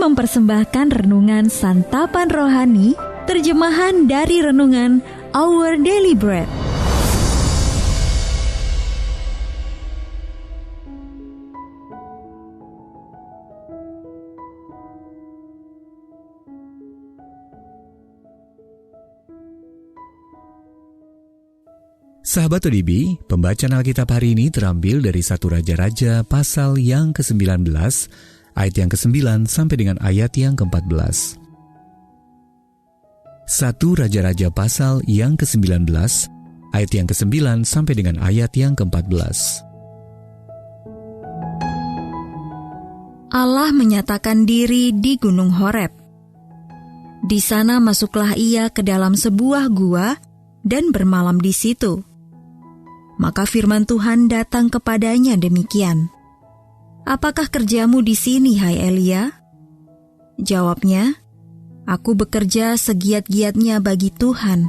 mempersembahkan renungan Santapan Rohani, terjemahan dari renungan Our Daily Bread. Sahabat ODB, pembacaan Alkitab hari ini terambil dari 1 Raja-Raja pasal yang ke-19, ayat yang ke-9 sampai dengan ayat yang ke-14. 1 Raja-Raja pasal yang ke-19, ayat yang ke-9 sampai dengan ayat yang ke-14. Allah menyatakan diri di Gunung Horeb. Di sana masuklah ia ke dalam sebuah gua dan bermalam di situ. Maka firman Tuhan datang kepadanya demikian, "Apakah kerjamu di sini, hai Elia?" Jawabnya, "Aku bekerja segiat-giatnya bagi Tuhan,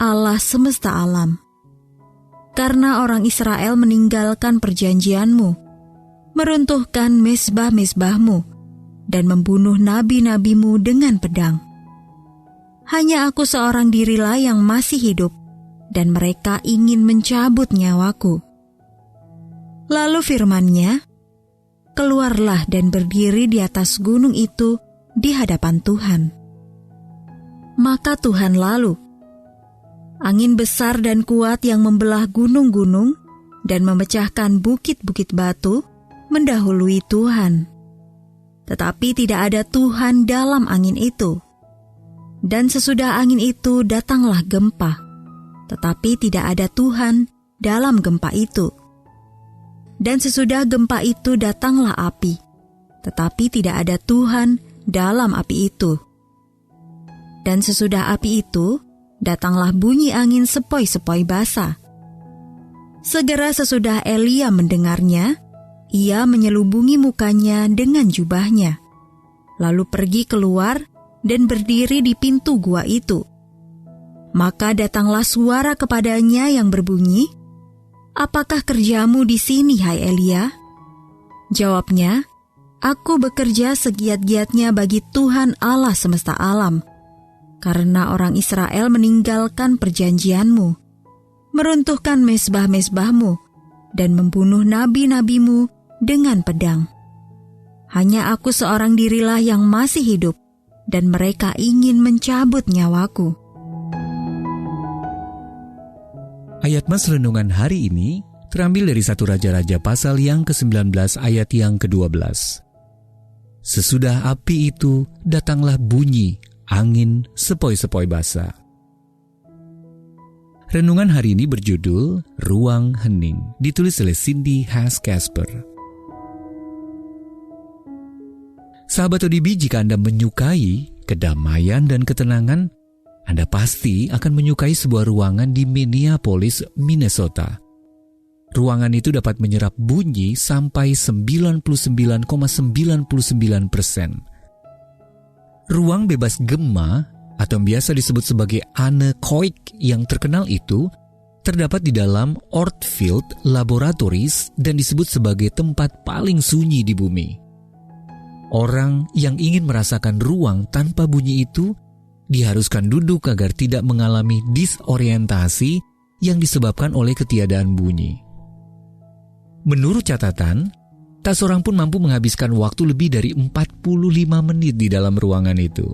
Allah semesta alam. Karena orang Israel meninggalkan perjanjianmu, meruntuhkan mezbah-mezbahmu, dan membunuh nabi-nabimu dengan pedang. Hanya aku seorang dirilah yang masih hidup, dan mereka ingin mencabut nyawaku." Lalu firman-Nya, "Keluarlah dan berdiri di atas gunung itu di hadapan Tuhan." Maka Tuhan lalu. Angin besar dan kuat yang membelah gunung-gunung dan memecahkan bukit-bukit batu mendahului Tuhan. Tetapi tidak ada Tuhan dalam angin itu. Dan sesudah angin itu datanglah gempa. Tetapi tidak ada Tuhan dalam gempa itu. Dan sesudah gempa itu datanglah api, tetapi tidak ada Tuhan dalam api itu. Dan sesudah api itu datanglah bunyi angin sepoi-sepoi basah. Segera sesudah Elia mendengarnya, ia menyelubungi mukanya dengan jubahnya, lalu pergi keluar dan berdiri di pintu gua itu. Maka datanglah suara kepadanya yang berbunyi, "Apakah kerjamu di sini, hai Elia?" Jawabnya, "Aku bekerja segiat-giatnya bagi Tuhan Allah semesta alam, karena orang Israel meninggalkan perjanjianmu, meruntuhkan mezbah-mezbahmu, dan membunuh nabi-nabimu dengan pedang. Hanya aku seorang dirilah yang masih hidup, dan mereka ingin mencabut nyawaku." Ayat mas renungan hari ini terambil dari 1 Raja-Raja pasal yang ke-19 ayat yang ke-12. Sesudah api itu datanglah bunyi angin sepoi-sepoi basah. Renungan hari ini berjudul Ruang Hening, ditulis oleh Cindy Haas Casper. Sahabat ODB, jika Anda menyukai kedamaian dan ketenangan, Anda pasti akan menyukai sebuah ruangan di Minneapolis, Minnesota. Ruangan itu dapat menyerap bunyi sampai 99,99%. Ruang bebas gema atau biasa disebut sebagai anechoic yang terkenal itu terdapat di dalam Ortfield Laboratories dan disebut sebagai tempat paling sunyi di bumi. Orang yang ingin merasakan ruang tanpa bunyi itu diharuskan duduk agar tidak mengalami disorientasi yang disebabkan oleh ketiadaan bunyi. Menurut catatan, tak seorang pun mampu menghabiskan waktu lebih dari 45 menit di dalam ruangan itu.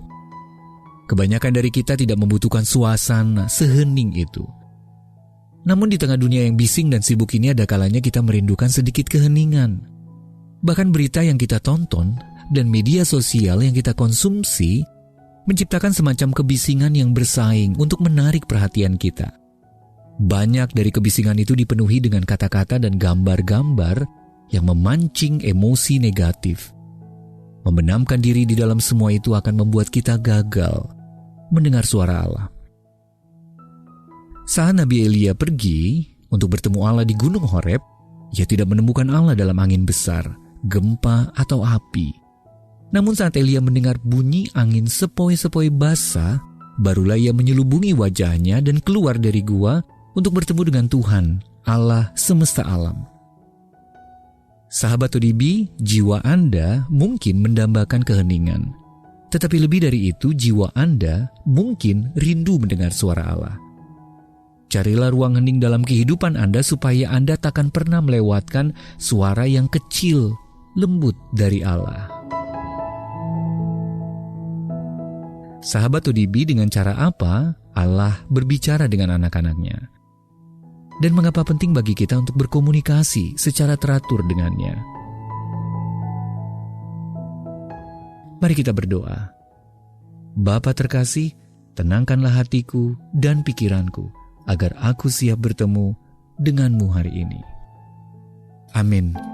Kebanyakan dari kita tidak membutuhkan suasana sehening itu. Namun di tengah dunia yang bising dan sibuk ini ada kalanya kita merindukan sedikit keheningan. Bahkan berita yang kita tonton dan media sosial yang kita konsumsi menciptakan semacam kebisingan yang bersaing untuk menarik perhatian kita. Banyak dari kebisingan itu dipenuhi dengan kata-kata dan gambar-gambar yang memancing emosi negatif. Membenamkan diri di dalam semua itu akan membuat kita gagal mendengar suara Allah. Saat Nabi Elia pergi untuk bertemu Allah di Gunung Horeb, ia tidak menemukan Allah dalam angin besar, gempa, atau api. Namun saat Elia mendengar bunyi angin sepoi-sepoi basah, barulah ia menyelubungi wajahnya dan keluar dari gua untuk bertemu dengan Tuhan, Allah semesta alam. 1 Sahabat ODB, jiwa Anda mungkin mendambakan keheningan. Tetapi lebih dari itu, jiwa Anda mungkin rindu mendengar suara Allah. Carilah ruang hening dalam kehidupan Anda supaya Anda takkan pernah melewatkan suara yang kecil, lembut dari Allah. Sahabat ODB, dengan cara apa Allah berbicara dengan anak-anaknya? Dan mengapa penting bagi kita untuk berkomunikasi secara teratur dengannya? Mari kita berdoa. Bapa terkasih, tenangkanlah hatiku dan pikiranku, agar aku siap bertemu denganmu hari ini. Amin.